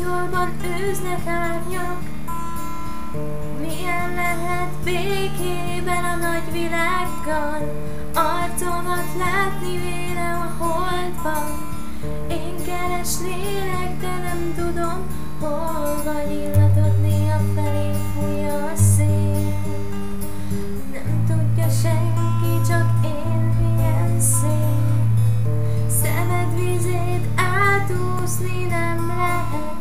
poklyolban űznek árnyak. Milyen lehet békében a nagy világgal arcomat látni vére a holdban. Én kereslélek, de nem tudom, hol vagy illatod néha felé fújja a szél. Nem tudja senki, csak én, milyen szép. Szemed vizét átúszni nem lehet,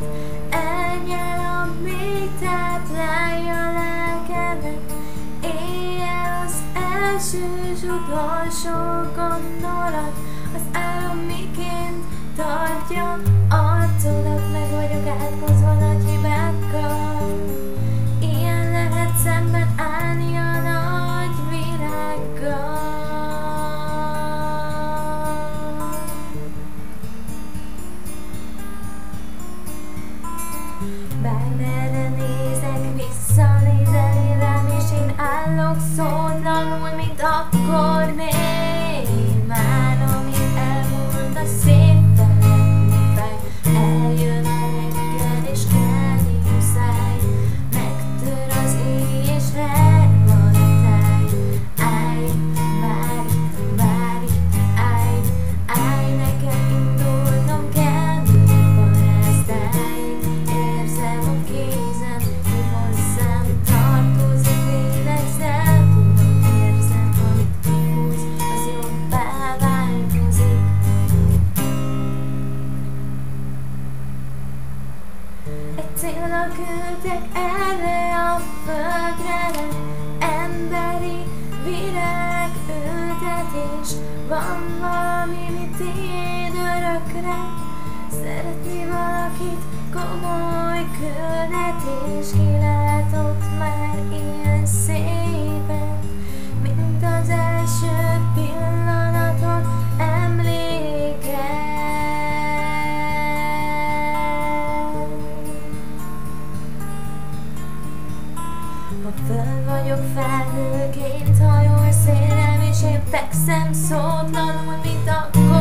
elnyel, még táplálja lelkemet. Éjjel az első s utolsó gondolat, az álom miként tartja arcodat, meg vagyok átkozva nagy hibákkal. Ilyen lehet szemben állni a nagy világgal. Bármerre nézek, visszanézel rám, és én állok szótlanul, mint akkor még. Már amit elmúlt a széttelenni fej, eljön a reggel, és kelni muszáj. Megtör az éj, és elvan a táj. Állj, várj, állj, nekem indulnom kell, még parázdáig. Érzem a kézem, hogy hozzám tartozik, lélegzel, tudom, érzem, amit kihúz, az jobbá változik. Egy célra küldtek erre a földre, emberi virágültetés. Van valami, mi tiéd örökre, szeretni valakit, komoly küldetés. Ki látott már ilyen szépen, mint az első pillanatot emlékel. Ha föl vagyok felhőként, hajol szélem, és én fekszem szótlanul, mint akkor.